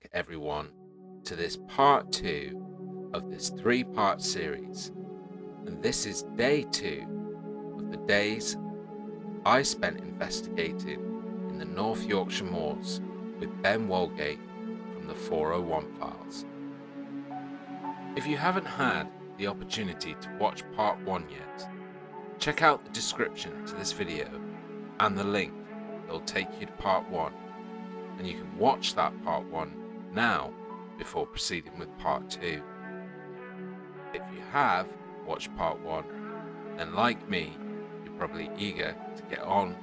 back, everyone, to this part 2 of this 3-part series, and this is day 2 of the days I spent investigating in the North Yorkshire Moors with Ben Walgate from the 401 Files. If you haven't had the opportunity to watch part 1 yet, check out the description to this video and the link that will take you to part 1, and you can watch that part 1 now before proceeding with part 2. If you have watched part 1, then like me, you're probably eager to get on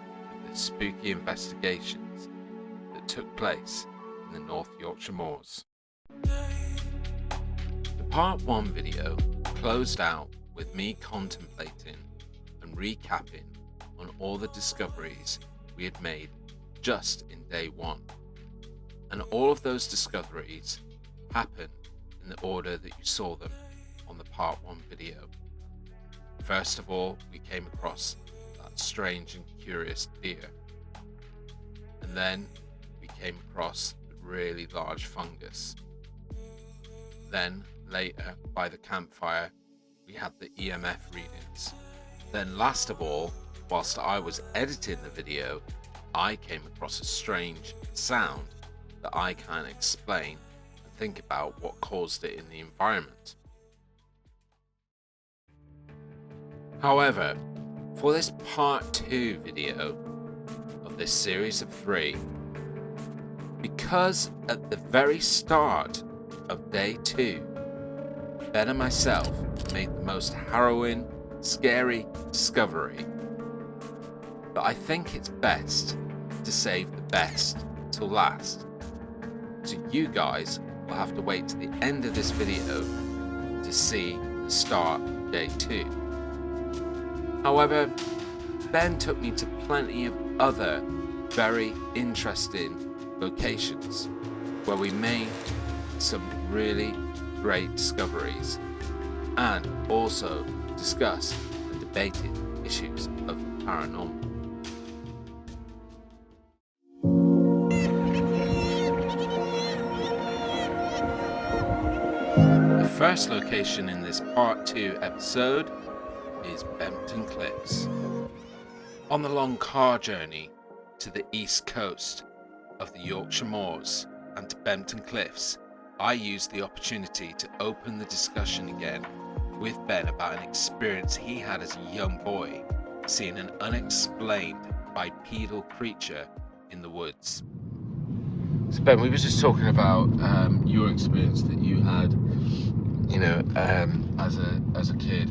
with the spooky investigations that took place in the North Yorkshire Moors. The part 1 video closed out with me contemplating and recapping on all the discoveries we had made just in day 1. And all of those discoveries happened in the order that you saw them on the part 1 video. First of all, we came across that strange and curious deer. And then we came across the really large fungus. Then later, by the campfire, we had the EMF readings. Then last of all, whilst I was editing the video, I came across a strange sound that I can't explain and think about what caused it in the environment. However, for this part 2 video of this series of 3, because at the very start of day 2, Ben and myself made the most harrowing, scary discovery, but I think it's best to save the best till last. So you guys will have to wait to the end of this video to see the start of day 2. However, Ben took me to plenty of other very interesting locations where we made some really great discoveries and also discussed and debated issues of the paranormal. The first location in this part 2 episode is Bempton Cliffs. On the long car journey to the east coast of the Yorkshire Moors and to Bempton Cliffs, I used the opportunity to open the discussion again with Ben about an experience he had as a young boy, seeing an unexplained bipedal creature in the woods. So Ben, we were just talking about your experience that you had, as a kid,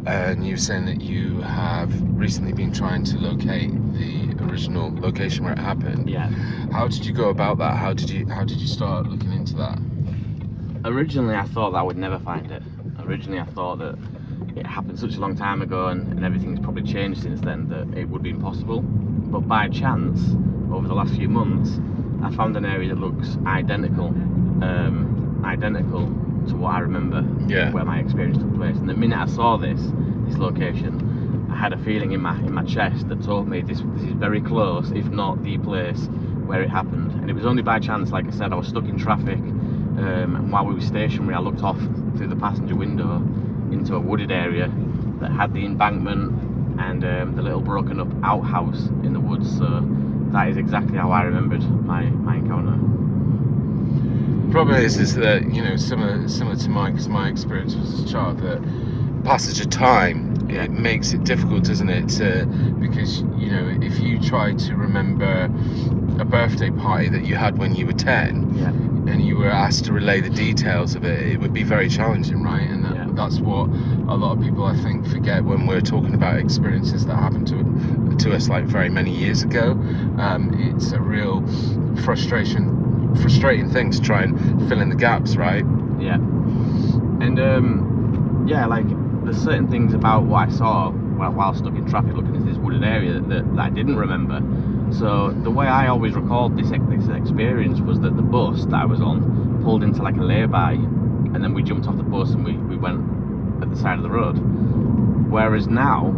and you were saying that you have recently been trying to locate the original location where it happened. Yeah. How did you go about that? How did you start looking into that? Originally, I thought that I would never find it. Originally, I thought that it happened such a long time ago and everything's probably changed since then, that it would be impossible. But by chance, over the last few months, I found an area that looks identical to what I remember, where my experience took place. And the minute I saw this location, I had a feeling in my chest that told me this is very close, if not the place where it happened. And it was only by chance, like I said, I was stuck in traffic, and while we were stationary, I looked off through the passenger window into a wooded area that had the embankment and the little broken up outhouse in the woods. So that is exactly how I remembered my encounter. Problem is that, similar to mine, because my experience was as a child, that passage of time, it makes it difficult, doesn't it? Because, if you try to remember a birthday party that you had when you were 10, and you were asked to relay the details of it, it would be very challenging, right? And that's what a lot of people, I think, forget when we're talking about experiences that happened to us like very many years ago. It's a real frustrating thing to try and fill in the gaps, right? Yeah. And there's certain things about what I saw while stuck in traffic looking at this wooded area that I didn't remember. So the way I always recalled this experience was that the bus that I was on pulled into like a lay-by, and then we jumped off the bus and we went at the side of the road. Whereas now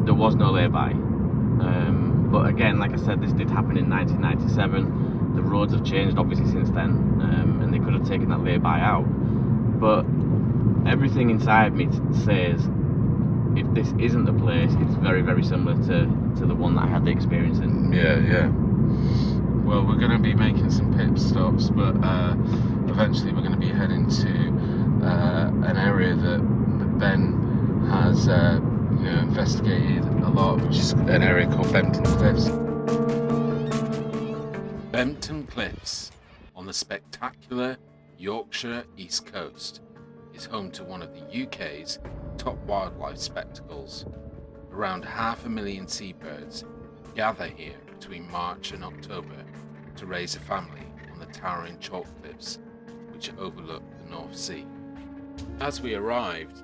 there was no lay-by. But again, like I said, this did happen in 1997. The roads have changed obviously since then, and they could have taken that lay-by out. But everything inside me says, if this isn't the place, it's very, very similar to the one that I had the experience in. Yeah. Well, we're going to be making some pit stops, but eventually we're going to be heading to an area that Ben has investigated a lot, which is an area called Bempton Cliffs. Bempton Cliffs, on the spectacular Yorkshire East Coast, is home to one of the UK's top wildlife spectacles. Around 500,000 seabirds gather here between March and October to raise a family on the towering chalk cliffs which overlook the North Sea. As we arrived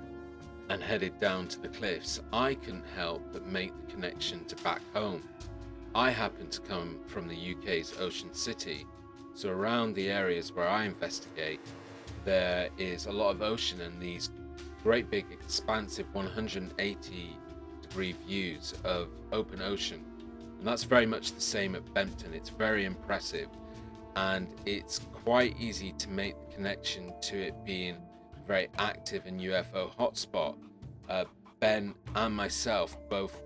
and headed down to the cliffs, I couldn't help but make the connection to back home. I happen to come from the UK's ocean city, so around the areas where I investigate, there is a lot of ocean and these great big expansive 180-degree views of open ocean. And that's very much the same at Bempton. It's very impressive, and it's quite easy to make the connection to it being a very active and UFO hotspot. Ben and myself both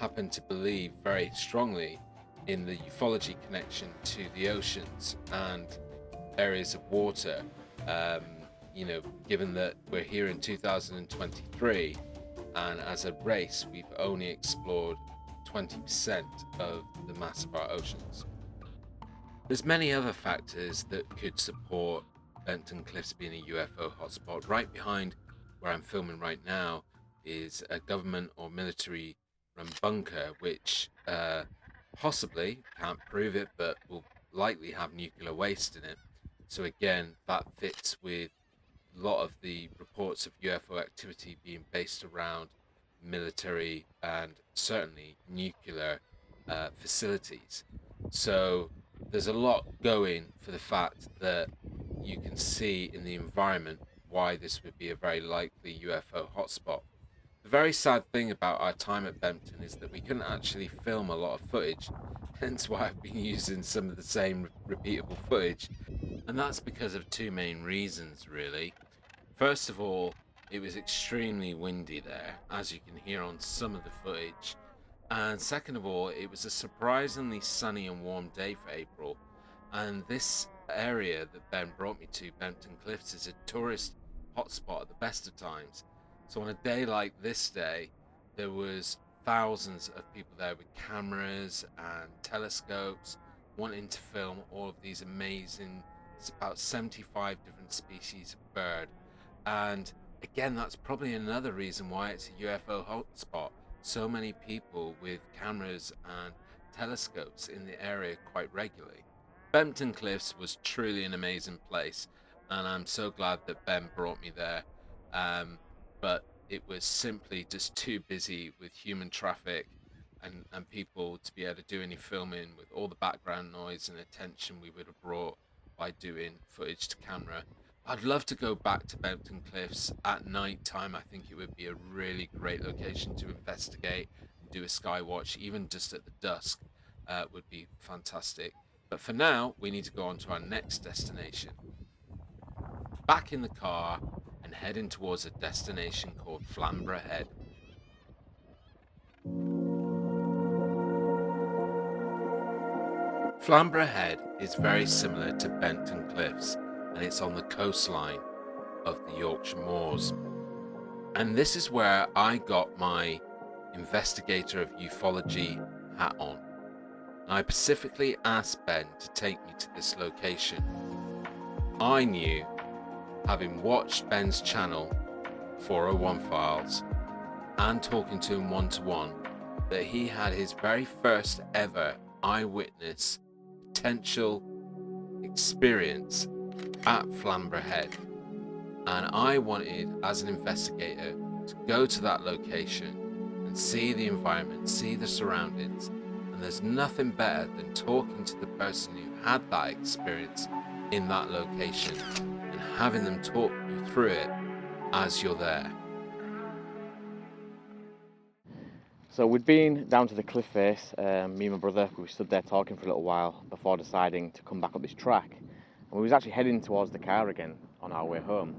happen to believe very strongly in the ufology connection to the oceans and areas of water. Given that we're here in 2023, and as a race, we've only explored 20% of the mass of our oceans. There's many other factors that could support Bempton Cliffs being a UFO hotspot. Right behind where I'm filming right now is a government or military run bunker, which possibly, can't prove it, but will likely have nuclear waste in it. So again, that fits with a lot of the reports of UFO activity being based around military and certainly nuclear facilities. So there's a lot going for the fact that you can see in the environment why this would be a very likely UFO hotspot. The very sad thing about our time at Bempton is that we couldn't actually film a lot of footage, hence why I've been using some of the same repeatable footage. And that's because of two main reasons, really. First of all, it was extremely windy there, as you can hear on some of the footage. And second of all, it was a surprisingly sunny and warm day for April. And this area that Ben brought me to, Bempton Cliffs, is a tourist hotspot at the best of times. So on a day like this day, there was thousands of people there with cameras and telescopes wanting to film all of these amazing, it's about 75 different species of bird. And again, that's probably another reason why it's a UFO hotspot. So many people with cameras and telescopes in the area quite regularly. Bempton Cliffs was truly an amazing place, and I'm so glad that Ben brought me there. But it was simply just too busy with human traffic and people to be able to do any filming with all the background noise and attention we would have brought by doing footage to camera. I'd love to go back to Bempton Cliffs at night time. I think it would be a really great location to investigate and do a sky watch, even just at the dusk would be fantastic. But for now, we need to go on to our next destination. Back in the car and heading towards a destination called Flamborough Head. Flamborough Head is very similar to Bempton Cliffs, and it's on the coastline of the Yorkshire Moors. And this is where I got my investigator of ufology hat on. I specifically asked Ben to take me to this location. I knew, having watched Ben's channel, 401 Files, and talking to him one-to-one, that he had his very first ever eyewitness potential experience at Flamborough Head. And I wanted, as an investigator, to go to that location and see the environment, see the surroundings. And there's nothing better than talking to the person who had that experience in that location and having them talk you through it as you're there. So we'd been down to the cliff face, me and my brother, we stood there talking for a little while before deciding to come back up this track. And we was actually heading towards the car again on our way home.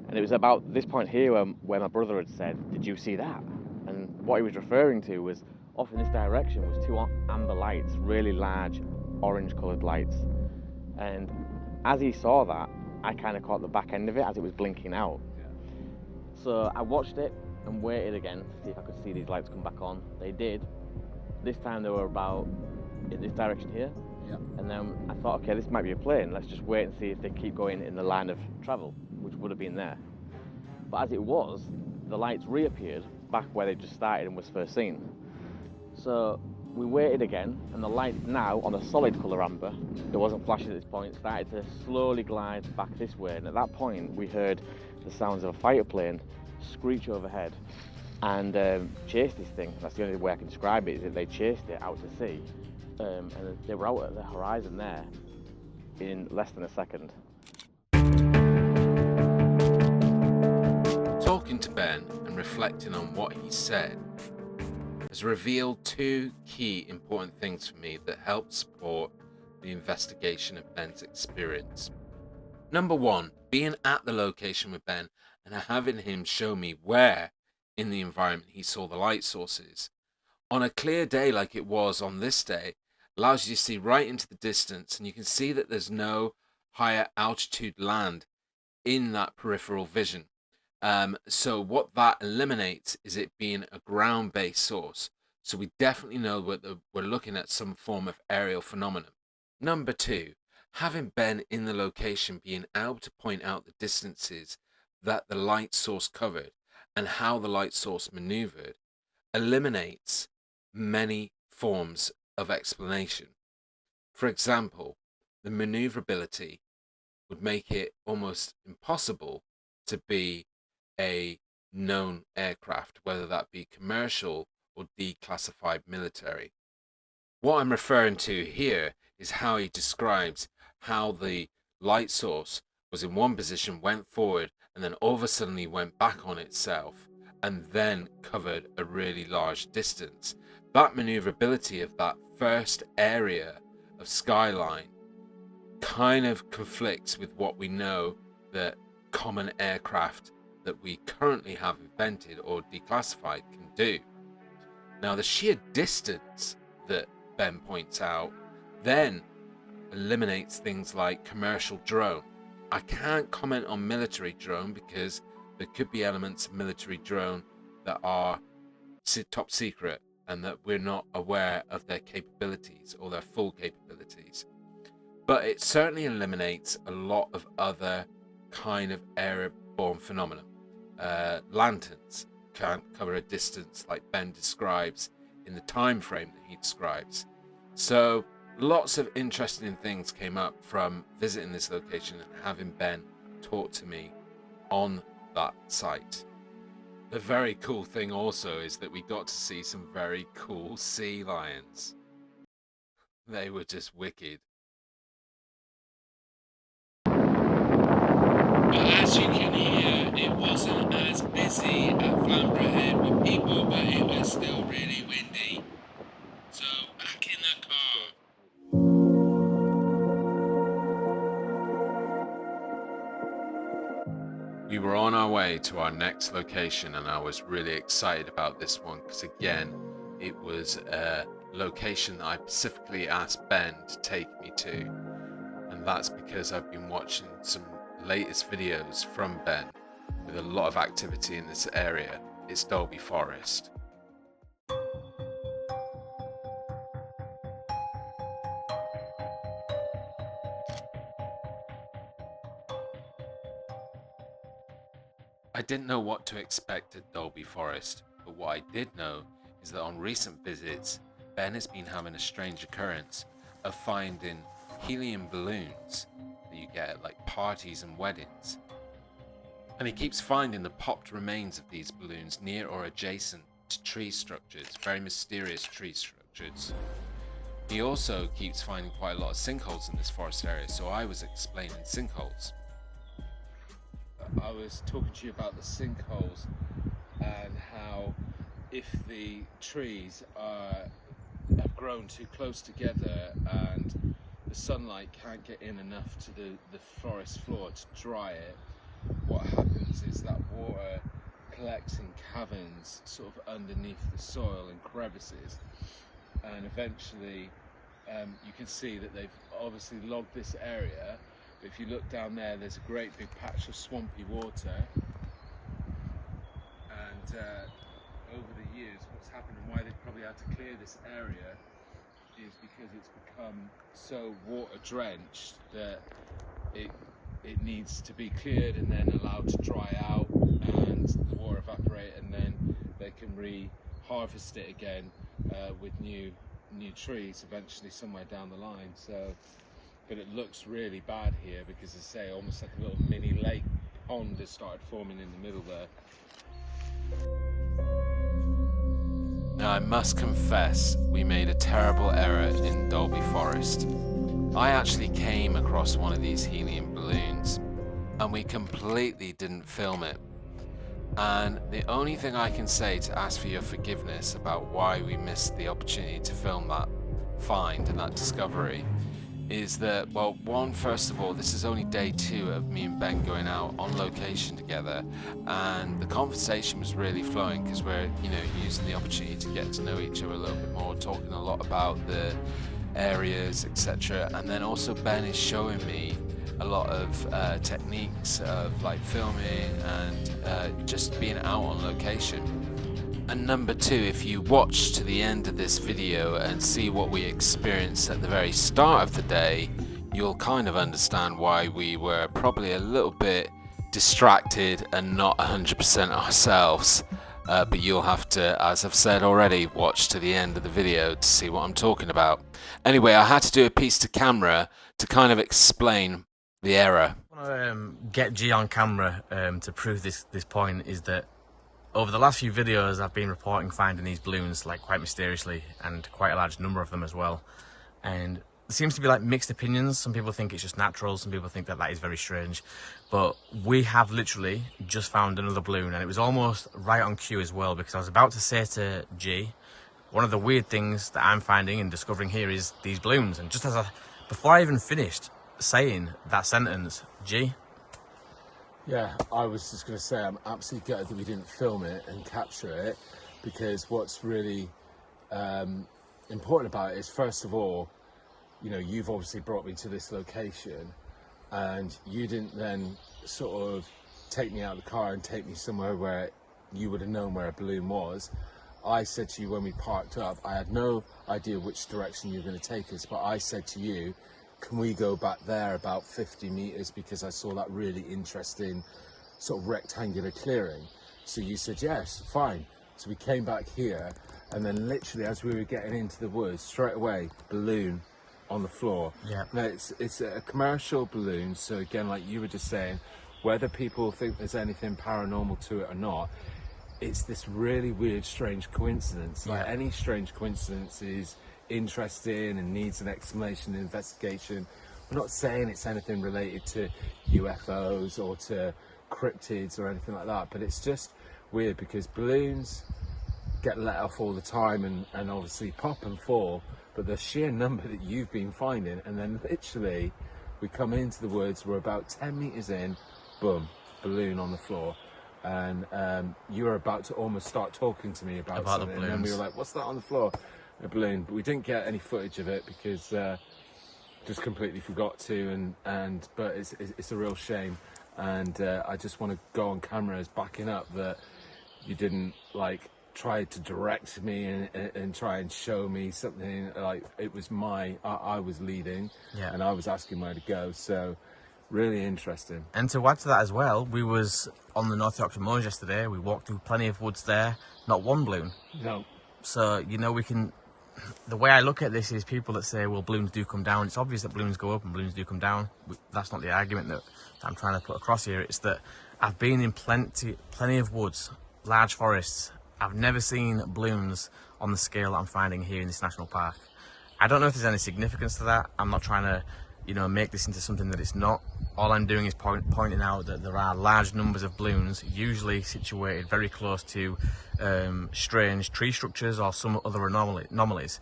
And it was about this point here where my brother had said, "Did you see that?" And what he was referring to was off in this direction was two amber lights, really large orange coloured lights. And as he saw that, I kind of caught the back end of it as it was blinking out. Yeah. So I watched it and waited again to see if I could see these lights come back on. They did. This time they were about in this direction here. Yeah. And then I thought, okay, this might be a plane. Let's just wait and see if they keep going in the line of travel, which would have been there. But as it was, the lights reappeared back where they just started and was first seen. So we waited again, and the lights now on a solid colour amber, it wasn't flashing at this point, started to slowly glide back this way. And at that point, we heard the sounds of a fighter plane screech overhead and chase this thing. That's the only way I can describe it, is that they chased it out to sea, and they were out at the horizon there in less than a second. Talking to Ben and reflecting on what he said has revealed two key important things for me that help support the investigation of Ben's experience. Number one, being at the location with Ben and having him show me where in the environment he saw the light sources. On a clear day like it was on this day, allows you to see right into the distance, and you can see that there's no higher altitude land in that peripheral vision. So what that eliminates is it being a ground-based source. So we definitely know we're looking at some form of aerial phenomenon. Number two, having Ben in the location, being able to point out the distances that the light source covered and how the light source maneuvered eliminates many forms of explanation. For example, the maneuverability would make it almost impossible to be a known aircraft, whether that be commercial or declassified military. What I'm referring to here is how he describes how the light source was in one position, went forward, and then all of a sudden went back on itself and then covered a really large distance. That maneuverability of that first area of skyline kind of conflicts with what we know that common aircraft that we currently have invented or declassified can do. Now, the sheer distance that Ben points out then eliminates things like commercial drone. I can't comment on military drone because there could be elements of military drone that are top secret and that we're not aware of their capabilities or their full capabilities. But it certainly eliminates a lot of other kind of airborne phenomena. Lanterns can't cover a distance like Ben describes in the time frame that he describes. So lots of interesting things came up from visiting this location and having Ben talk to me on that site. The very cool thing also is that we got to see some very cool sea lions. They were just wicked. But as you can hear, it wasn't as busy at Flamborough Head with people, but it was still really windy. So back in the car. We were on our way to our next location, and I was really excited about this one because, again, it was a location that I specifically asked Ben to take me to, and that's because I've been watching some latest videos from Ben with a lot of activity in this area. It's Dalby Forest. I didn't know what to expect at Dalby Forest, but what I did know is that on recent visits, Ben has been having a strange occurrence of finding helium balloons that you get at like parties and weddings. And he keeps finding the popped remains of these balloons near or adjacent to tree structures, very mysterious tree structures. He also keeps finding quite a lot of sinkholes in this forest area, so I was explaining sinkholes. I was talking to you about the sinkholes and how if the trees have grown too close together and the sunlight can't get in enough to the forest floor to dry it, what happens is that water collects in caverns sort of underneath the soil and crevices, and eventually you can see that they've obviously logged this area, but if you look down there, there's a great big patch of swampy water, and over the years what's happened and why they've probably had to clear this area is because it's become so water drenched that it needs to be cleared and then allowed to dry out and the water evaporate, and then they can re-harvest it again with new trees eventually somewhere down the line. So, but it looks really bad here because, as I say, almost like a little mini lake pond has started forming in the middle there. Now, I must confess, we made a terrible error in Dalby Forest. I actually came across one of these helium balloons and we completely didn't film it. And the only thing I can say to ask for your forgiveness about why we missed the opportunity to film that find and that discovery is that, well, one, first of all, this is only day 2 of me and Ben going out on location together, and the conversation was really flowing because we're, using the opportunity to get to know each other a little bit more, talking a lot about the areas, etc. And then also Ben is showing me a lot of techniques of like filming and just being out on location. And number 2, if you watch to the end of this video and see what we experienced at the very start of the day, you'll kind of understand why we were probably a little bit distracted and not 100% ourselves. But you'll have to, as I've said already, watch to the end of the video to see what I'm talking about. Anyway, I had to do a piece to camera to kind of explain the error. I want to get G on camera to prove this point is that over the last few videos I've been reporting finding these balloons like quite mysteriously, and quite a large number of them as well, and there seems to be like mixed opinions. Some people think it's just natural, some people think that is very strange, but we have literally just found another balloon, and it was almost right on cue as well, because I was about to say to G, one of the weird things that I'm finding and discovering here is these balloons, and just before I even finished saying that sentence, G. Yeah, I was just going to say I'm absolutely gutted that we didn't film it and capture it, because what's really important about it is, first of all, you've obviously brought me to this location, and you didn't then sort of take me out of the car and take me somewhere where you would have known where a balloon was. I said to you when we parked up, I had no idea which direction you were going to take us, but I said to you, can we go back there about 50 meters because I saw that really interesting sort of rectangular clearing. So you said yes, fine. So we came back here, and then literally as we were getting into the woods, straight away, balloon on the floor. Yeah. Now it's a commercial balloon, so again, like you were just saying, whether people think there's anything paranormal to it or not, it's this really weird, strange coincidence. Like any strange coincidence is interesting and needs an explanation and investigation. We're not saying it's anything related to UFOs or to cryptids or anything like that, but it's just weird because balloons get let off all the time and obviously pop and fall, but the sheer number that you've been finding, and then literally we come into the woods, we're about 10 meters in, boom, balloon on the floor, and you were about to almost start talking to me about something, and then we were like, what's that on the floor? A balloon. But we didn't get any footage of it because just completely forgot to, but it's a real shame, and I just want to go on camera as backing up that you didn't like try to direct me and try and show me something. Like it was I was leading, and I was asking where to go, so really interesting. And to add to that as well, we was on the North Yorkshire Moors yesterday, we walked through plenty of woods there, not one balloon. No. So we can, the way I look at this is people that say, well, balloons do come down. It's obvious that balloons go up and balloons do come down. That's not the argument that I'm trying to put across here. It's that I've been in plenty of woods, large forests. I've never seen balloons on the scale that I'm finding here in this national park. I don't know if there's any significance to that. I'm not trying to make this into something that it's not. All I'm doing is pointing out that there are large numbers of balloons, usually situated very close to strange tree structures or some other anomalies.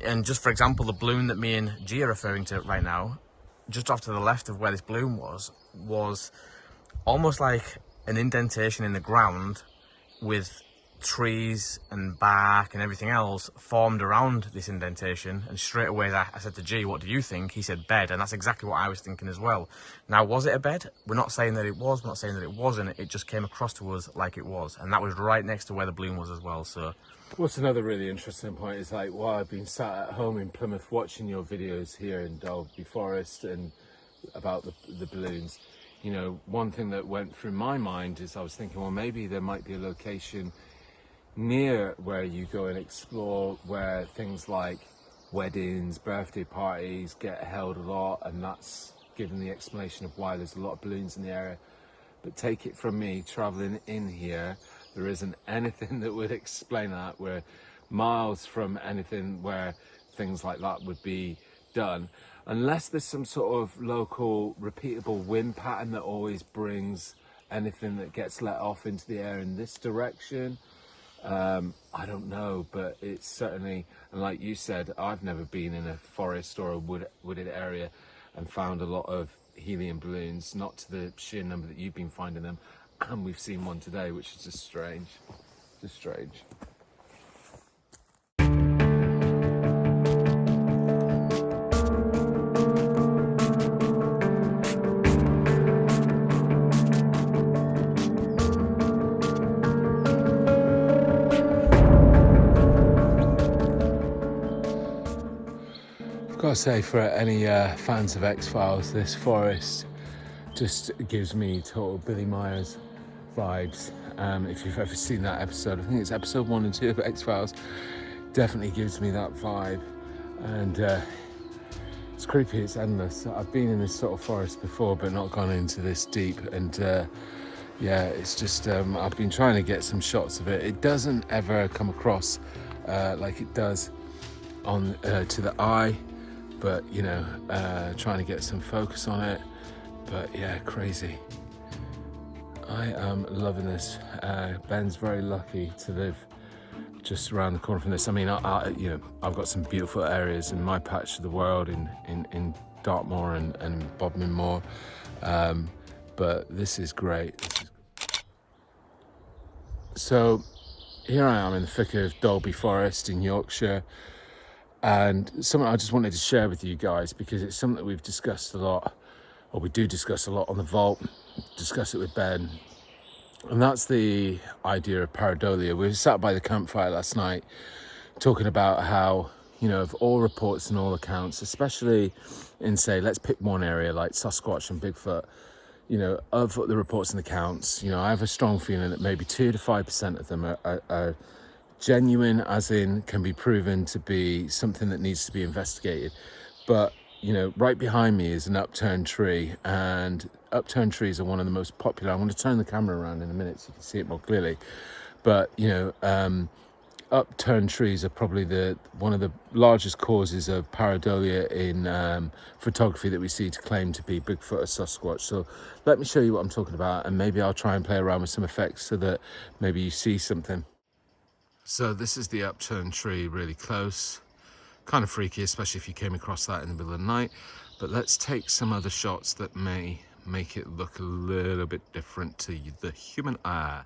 And just for example, the balloon that me and G are referring to right now, just off to the left of where this balloon was almost like an indentation in the ground with trees and bark and everything else formed around this indentation. And straight away I said to G, what do you think? He said bed, and that's exactly what I was thinking as well. Now, was it a bed? We're not saying that it was, we're not saying that it wasn't. It just came across to us like it was, and that was right next to where the balloon was as well. So what's another really interesting point is, like, while I've been sat at home in Plymouth watching your videos here in Dalby Forest and about the balloons, one thing that went through my mind is I was thinking, well, maybe there might be a location near where you go and explore where things like weddings, birthday parties get held a lot, and that's given the explanation of why there's a lot of balloons in the area. But take it from me, traveling in here, there isn't anything that would explain that. We're miles from anything where things like that would be done, unless there's some sort of local repeatable wind pattern that always brings anything that gets let off into the air in this direction. I don't know, but it's certainly, and like you said, I've never been in a forest or a wooded area and found a lot of helium balloons, not to the sheer number that you've been finding them, and we've seen one today, which is just strange. I've got to say, for any fans of X-Files, this forest just gives me total Billy Myers vibes. If you've ever seen that episode, I think it's episode 1 and 2 of X-Files, definitely gives me that vibe. And it's creepy, it's endless. I've been in this sort of forest before, but not gone into this deep. And yeah, it's just, I've been trying to get some shots of it. It doesn't ever come across like it does on to the eye. But trying to get some focus on it. But yeah, crazy. I am loving this. Ben's very lucky to live just around the corner from this. I mean, I've got some beautiful areas in my patch of the world in Dartmoor and Bodmin Moor, but this is great. So here I am in the thick of Dalby Forest in Yorkshire. And something I just wanted to share with you guys, because it's something that we've discussed a lot, or we do discuss a lot on the vault, discuss it with Ben. And that's the idea of pareidolia. We were sat by the campfire last night talking about how, of all reports and all accounts, especially in, say, let's pick one area like Sasquatch and Bigfoot, of the reports and accounts, I have a strong feeling that maybe 2 to 5% of them are genuine, as in can be proven to be something that needs to be investigated. But right behind me is an upturned tree, and upturned trees are one of the most popular. I'm going to turn the camera around in a minute so you can see it more clearly. But upturned trees are probably one of the largest causes of pareidolia in photography that we see to claim to be Bigfoot or Sasquatch. So let me show you what I'm talking about, and maybe I'll try and play around with some effects so that maybe you see something. So this is the upturned tree really close. Kind of freaky, especially if you came across that in the middle of the night. But let's take some other shots that may make it look a little bit different to the human eye.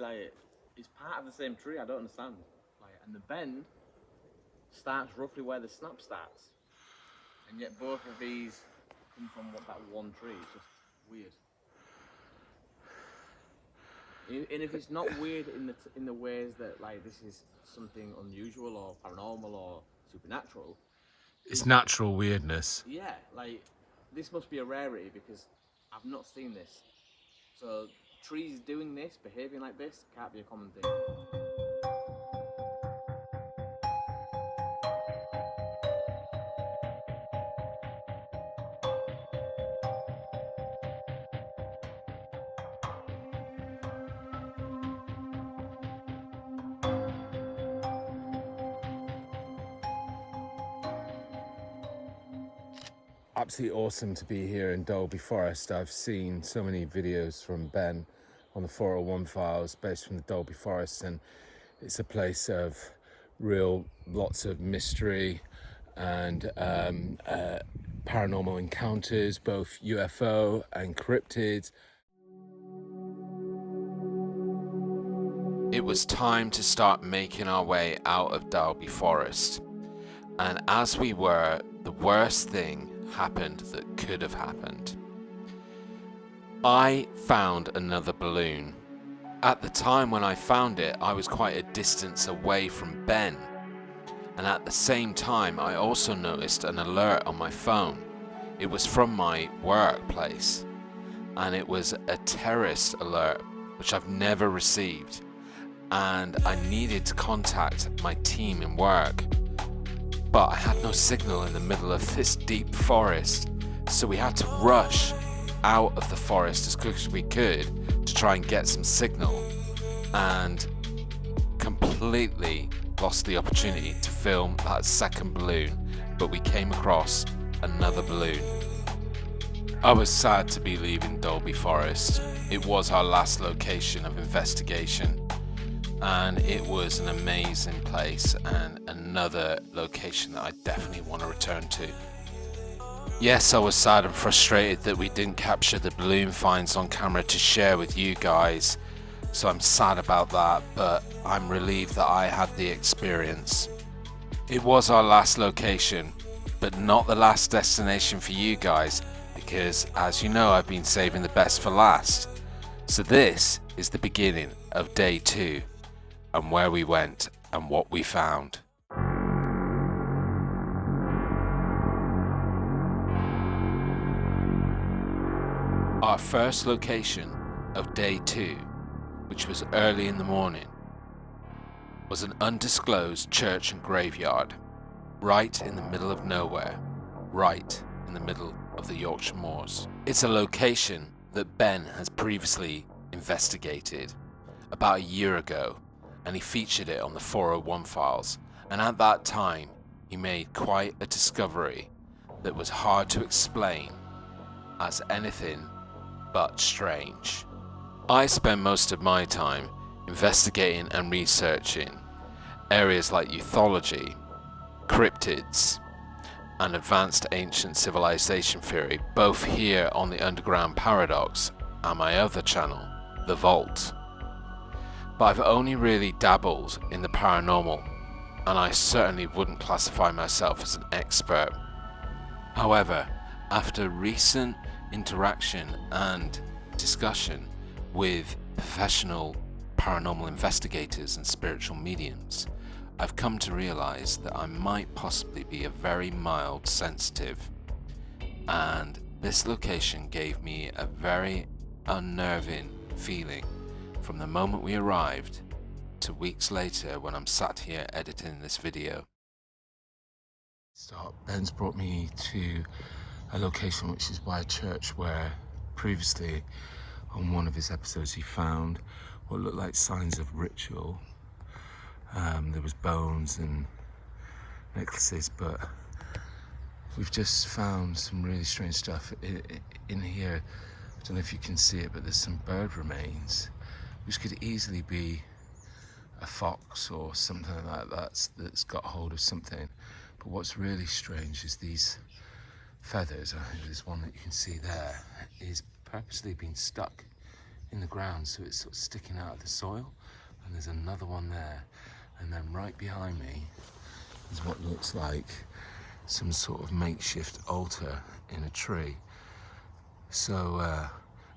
like it's part of the same tree. I don't understand. Like, and the bend starts roughly where the snap starts, and yet both of these come from that one tree. It's just weird. And if it's not weird in the ways that like this is something unusual or paranormal or supernatural, it's natural weirdness. Yeah, like this must be a rarity because I've not seen this. So trees doing this, behaving like this, can't be a common thing. Absolutely awesome to be here in Dalby Forest. I've seen so many videos from Ben on the 401 files based from the Dalby Forest, and it's a place of lots of mystery and paranormal encounters, both UFO and cryptids. It was time to start making our way out of Dalby Forest, and as we were, the worst thing happened that could have happened. I found another balloon. At the time when I found it, I was quite a distance away from Ben, and at the same time I also noticed an alert on my phone. It was from my workplace, and it was a terrorist alert which I've never received, and I needed to contact my team in work. But I had no signal in the middle of this deep forest, so we had to rush out of the forest as quick as we could to try and get some signal, and completely lost the opportunity to film that second balloon, but we came across another balloon. I was sad to be leaving Dalby Forest. It was our last location of investigation, and it was an amazing place and another location that I definitely want to return to. Yes, I was sad and frustrated that we didn't capture the balloon finds on camera to share with you guys, so I'm sad about that, but I'm relieved that I had the experience. It was our last location, but not the last destination for you guys, because as you know, I've been saving the best for last. So this is the beginning of day 2, and where we went and what we found. Our first location of day 2, which was early in the morning, was an undisclosed church and graveyard, right in the middle of nowhere, right in the middle of the Yorkshire Moors. It's a location that Ben has previously investigated about a year ago, and he featured it on the 401 files, and at that time he made quite a discovery that was hard to explain as anything but strange. I spend most of my time investigating and researching areas like ufology, cryptids, and advanced ancient civilization theory, both here on the Underground Paradox and my other channel, The Vault. But I've only really dabbled in the paranormal, and I certainly wouldn't classify myself as an expert. However, after recent interaction and discussion with professional paranormal investigators and spiritual mediums, I've come to realize that I might possibly be a very mild sensitive, and this location gave me a very unnerving feeling from the moment we arrived to weeks later when I'm sat here editing this video. Ben's brought me to a location which is by a church where previously on one of his episodes he found what looked like signs of ritual. There was bones and necklaces, but we've just found some really strange stuff in here. I don't know if you can see it, but there's some bird remains, which could easily be a fox or something like that that's got hold of something. But what's really strange is these feathers. There's one that you can see there is purposely been stuck in the ground, so it's sort of sticking out of the soil. And there's another one there. And then right behind me is what looks like some sort of makeshift altar in a tree. So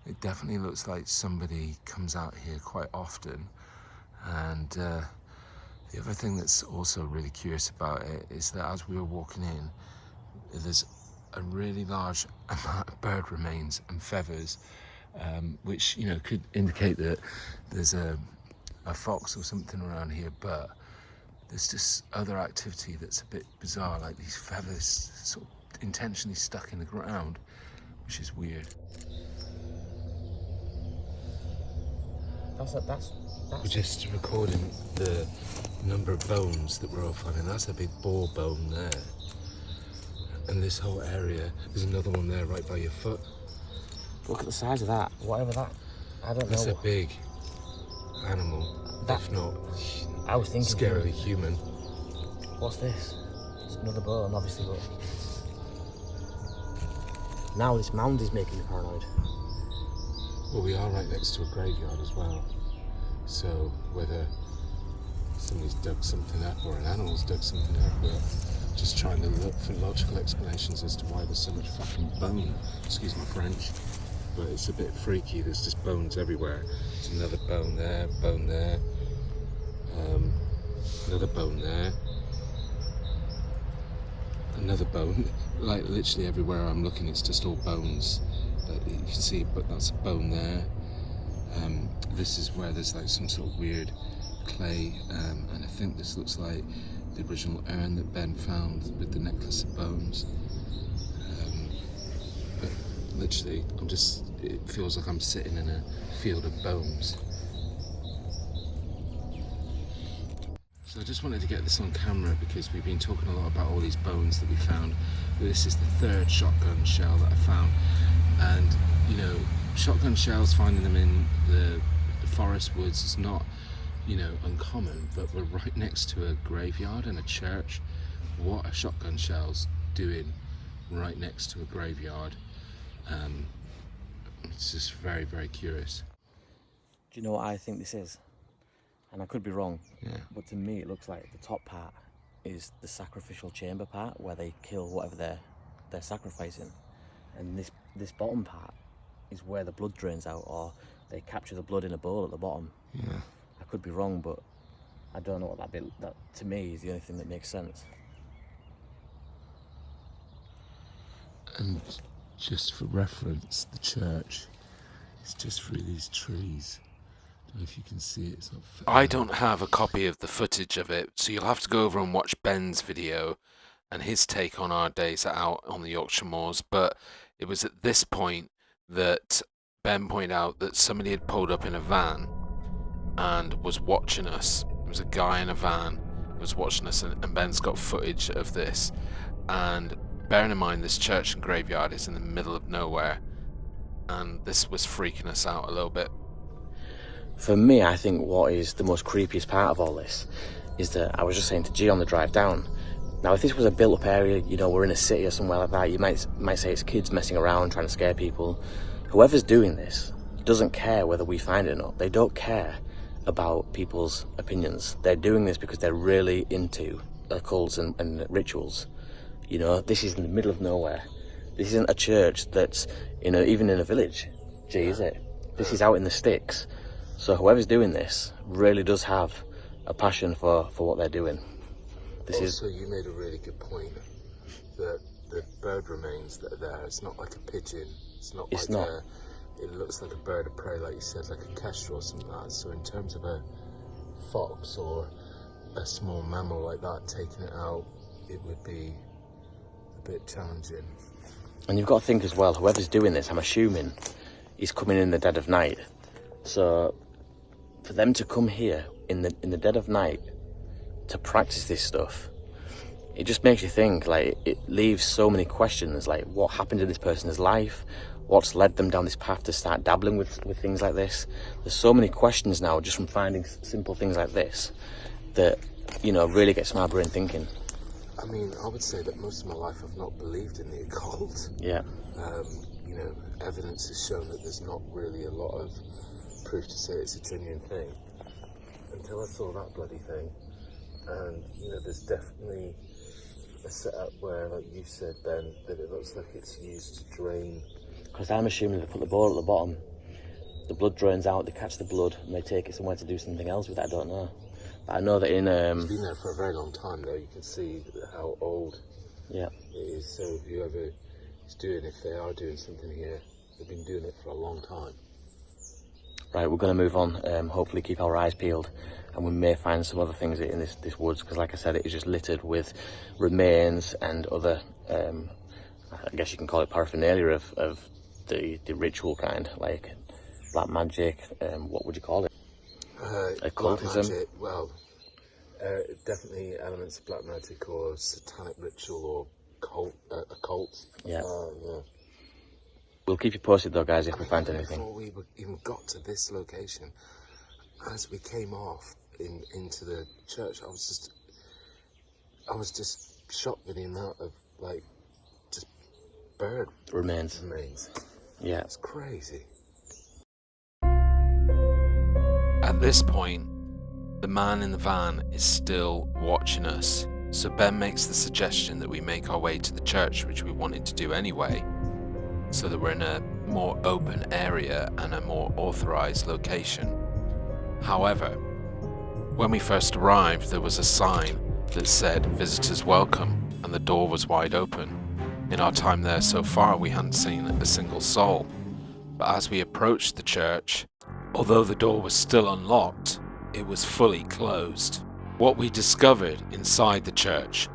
it definitely looks like somebody comes out here quite often. And the other thing that's also really curious about it is that as we were walking in, there's a really large amount of bird remains and feathers, which, you know, could indicate that there's a fox or something around here, but there's just other activity that's a bit bizarre, like these feathers sort of intentionally stuck in the ground, which is weird. We're just recording the number of bones that we're all finding. That's a big boar bone there. And this whole area, there's another one there right by your foot. Look at the size of that, whatever that, I don't know. That's a big animal, if not I was thinking scarily human. What's this? It's another bone, obviously, but now this mound is making me paranoid. Well, we are right next to a graveyard as well, so whether somebody's dug something up or an animal's dug something up, we're just trying to look for logical explanations as to why there's so much fucking bone. Excuse my French, but it's a bit freaky. There's just bones everywhere. There's another bone there, another bone there, another bone. Like literally everywhere I'm looking, it's just all bones. But you can see, but that's a bone there. This is where there's like some sort of weird clay, and I think this looks like the original urn that Ben found with the necklace of bones. But literally, it feels like I'm sitting in a field of bones. So I just wanted to get this on camera because we've been talking a lot about all these bones that we found. This is the third shotgun shell that I found. And, you know, shotgun shells, finding them in the forest woods is not, you know, uncommon, but we're right next to a graveyard and a church. What are shotgun shells doing right next to a graveyard? It's just very, very curious. Do you know what I think this is? And I could be wrong, Yeah. but to me it looks like the top part is the sacrificial chamber part where they kill whatever they're sacrificing, and this bottom part is where the blood drains out, or they capture the blood in a bowl at the bottom. Yeah. I could be wrong, but I don't know what that to me is the only thing that makes sense. And just for reference, the church is just through these trees. I don't know if you can see it. It's not. I don't have a copy of the footage of it, so you'll have to go over and watch Ben's video and his take on our days out on the Yorkshire Moors. But it was at this point that Ben pointed out that somebody had pulled up in a van and was watching us. It was a guy in a van who was watching us, and Ben's got footage of this. And bearing in mind, this church and graveyard is in the middle of nowhere, and this was freaking us out a little bit. For me, I think what is the most creepiest part of all this is that I was just saying to G on the drive down. Now, if this was a built-up area, you know, we're in a city or somewhere like that, you might say it's kids messing around, trying to scare people. Whoever's doing this doesn't care whether we find it or not. They don't care about people's opinions. They're doing this because they're really into occults and rituals. You know, this is in the middle of nowhere. This isn't a church that's, you know, even in a village. Gee, is it? This is out in the sticks. So whoever's doing this really does have a passion for what they're doing. Also, you made a really good point that the bird remains that are there, it's not like a pigeon. It looks like a bird of prey, like you said, like a kestrel or something like that. So in terms of a fox or a small mammal like that taking it out, it would be a bit challenging. And you've got to think as well, whoever's doing this, I'm assuming, is coming in the dead of night. So for them to come here in the dead of night to practice this stuff, it just makes you think, like, it leaves so many questions, like what happened in this person's life, what's led them down this path to start dabbling with things like this. There's so many questions now just from finding simple things like this that, you know, really gets my brain thinking. I mean, I would say that most of my life I've not believed in the occult. Yeah. You know, evidence has shown that there's not really a lot of proof to say it's a genuine thing until I saw that bloody thing. And, you know, there's definitely a setup where, like you said, Ben, that it looks like it's used to drain. Because I'm assuming they put the ball at the bottom, the blood drains out, they catch the blood, and they take it somewhere to do something else with it. I don't know. But I know that in... It's been there for a very long time, though. You can see how old it is. So whoever is doing, if they are doing something here, they've been doing it for a long time. Right, we're going to move on, hopefully keep our eyes peeled, and we may find some other things in this woods, because like I said, it is just littered with remains and other, I guess you can call it paraphernalia of the ritual kind, like black magic, what would you call it? Occultism? Black magic, well, definitely elements of black magic or satanic ritual or occult. Yeah. Yeah. We'll keep you posted though, guys, if we find anything. Before we even got to this location, as we came off into the church, I was just shocked with the amount of, like, just bird Remains. Yeah. It's crazy. At this point, the man in the van is still watching us, so Ben makes the suggestion that we make our way to the church, which we wanted to do anyway, so that we're in a more open area and a more authorized location. However, when we first arrived, there was a sign that said visitors welcome, and the door was wide open. In our time there so far, we hadn't seen a single soul. But as we approached the church, although the door was still unlocked, it was fully closed. What we discovered inside the church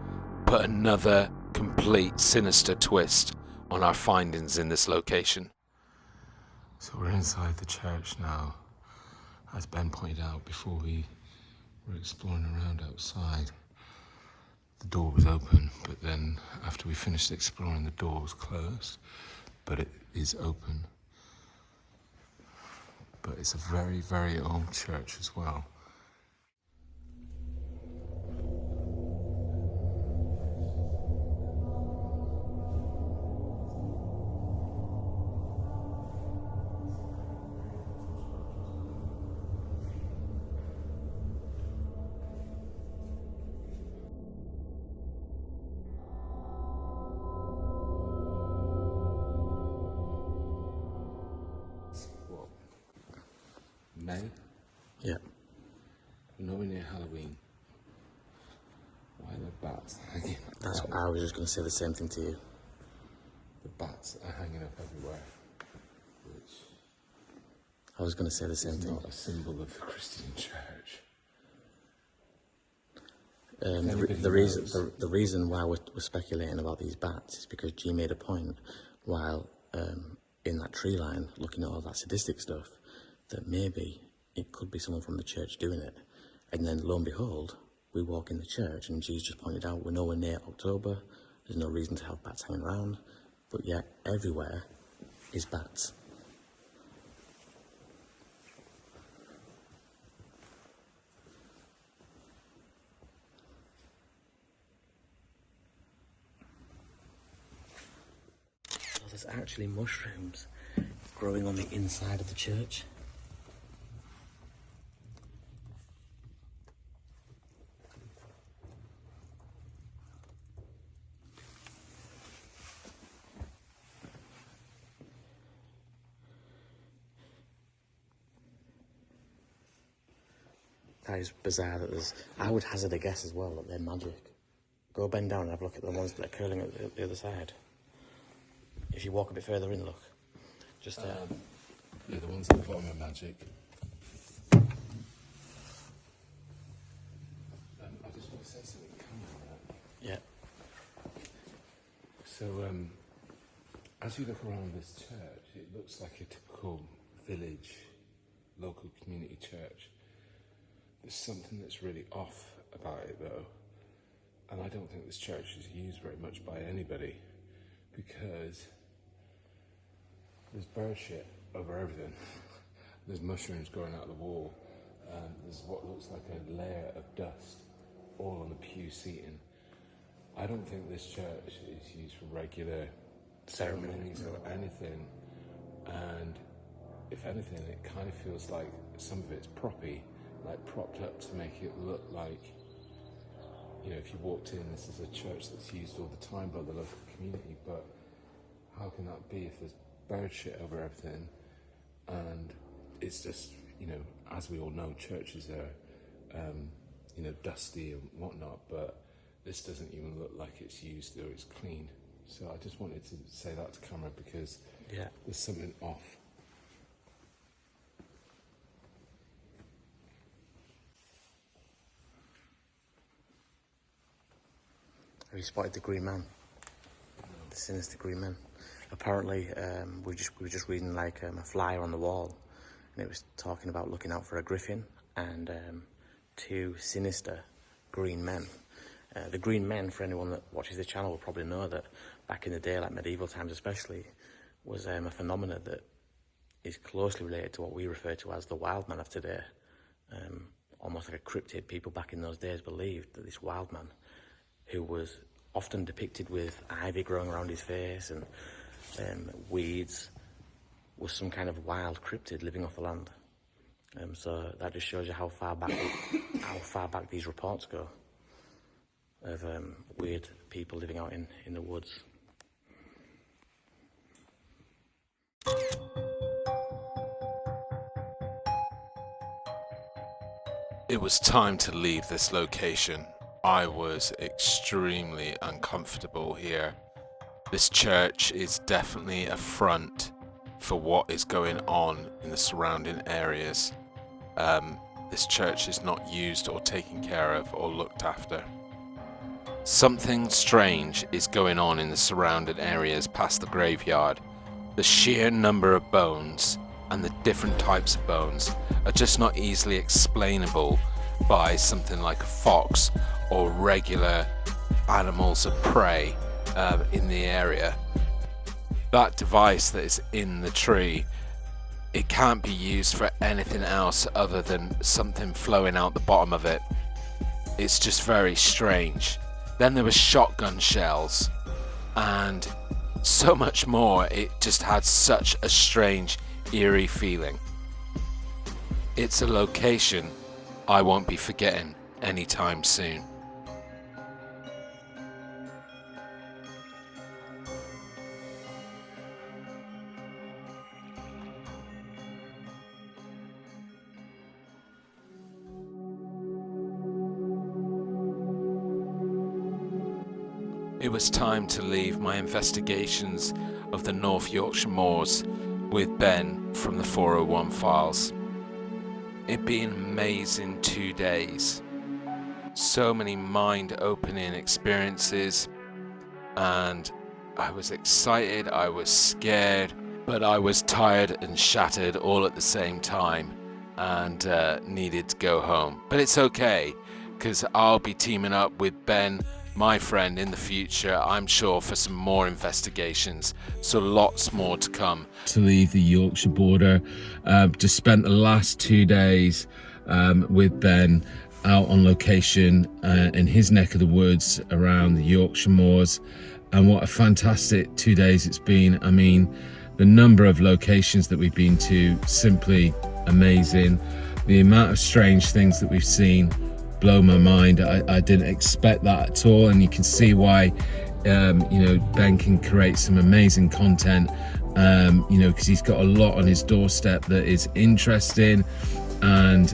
put another complete sinister twist on our findings in this location. So we're inside the church now. As Ben pointed out before, we were exploring around outside. The door was open, but then after we finished exploring, the door was closed, but it is open. But it's a very, very old church as well. May? Yeah. We're nowhere near Halloween. Why are there bats hanging up? That's what I was just going to say the same thing to you. The bats are hanging up everywhere, which I was going to say the same is thing. not a symbol of the Christian church. The reason why we're speculating about these bats is because G made a point while in that tree line looking at all that sadistic stuff that maybe it could be someone from the church doing it, and then lo and behold we walk in the church and G's just pointed out we're nowhere near October, there's no reason to have bats hanging around, but yet everywhere is bats. There's actually mushrooms growing on the inside of the church. That is bizarre that there's... I would hazard a guess as well that they're magic. Go bend down and have a look at the ones that are curling at the other side. If you walk a bit further in, look. Just there. Yeah, the ones at the bottom are magic. I just want to say something. Yeah. So, as you look around this church, it looks like a typical village, local community church. There's something that's really off about it, though. And I don't think this church is used very much by anybody, because there's bird shit over everything. There's mushrooms growing out of the wall, and there's what looks like a layer of dust all on the pew seating. I don't think this church is used for regular ceremonies or anything, and if anything, it kind of feels like some of it's proppy, like propped up to make it look like, you know, if you walked in, this is a church that's used all the time by the local community, but how can that be if there's bird shit over everything? And it's just, you know, as we all know, churches are, you know, dusty and whatnot, but this doesn't even look like it's used or it's clean. So I just wanted to say that to camera because there's something off. Have you spotted the green man? The sinister green man. Apparently, we were just reading like a flyer on the wall, and it was talking about looking out for a griffin and 2 sinister green men. The green men, for anyone that watches the channel, will probably know that back in the day, like medieval times especially, was a phenomena that is closely related to what we refer to as the wild man of today. Almost like a cryptid. People back in those days believed that this wild man, who was often depicted with ivy growing around his face and weeds, was some kind of wild cryptid living off the land. So that just shows you how far back these reports go of weird people living out in the woods. It was time to leave this location. I was extremely uncomfortable here. This church is definitely a front for what is going on in the surrounding areas. This church is not used or taken care of or looked after. Something strange is going on in the surrounding areas past the graveyard. The sheer number of bones and the different types of bones are just not easily explainable by something like a fox or regular animals of prey in the area. That device that is in the tree, it can't be used for anything else other than something flowing out the bottom of it. It's just very strange. Then there were shotgun shells and so much more. It just had such a strange, eerie feeling. It's a location I won't be forgetting anytime soon. It was time to leave my investigations of the North Yorkshire Moors with Ben from the 401 Files. It'd been an amazing 2 days. So many mind-opening experiences, and I was excited, I was scared, but I was tired and shattered all at the same time and needed to go home. But it's okay, because I'll be teaming up with Ben, my friend, in the future, I'm sure, for some more investigations, so lots more to come. To leave the Yorkshire border, just spent the last 2 days with Ben out on location in his neck of the woods around the Yorkshire Moors, and what a fantastic 2 days it's been. I mean, the number of locations that we've been to, simply amazing. The amount of strange things that we've seen blow my mind. I didn't expect that at all, and you can see why Ben can create some amazing content, because he's got a lot on his doorstep that is interesting, and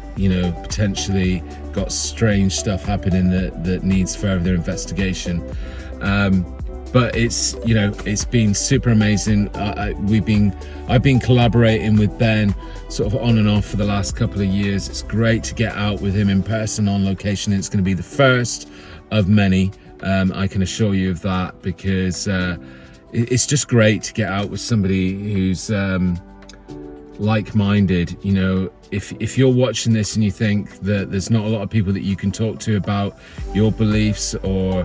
potentially got strange stuff happening that needs further investigation. But it's been super amazing. I've been collaborating with Ben sort of on and off for the last couple of years. It's great to get out with him in person on location. It's going to be the first of many. I can assure you of that, because it's just great to get out with somebody who's like-minded. If you're watching this and you think that there's not a lot of people that you can talk to about your beliefs or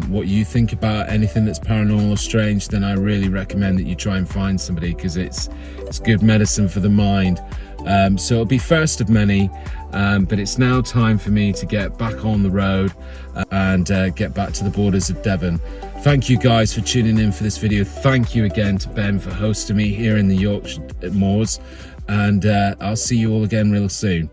what you think about anything that's paranormal or strange, then I really recommend that you try and find somebody, because it's good medicine for the mind. So it'll be first of many, but it's now time for me to get back on the road and get back to the borders of Devon Thank you guys for tuning in for this video. Thank you again to Ben for hosting me here in the Yorkshire Moors, and I'll see you all again real soon.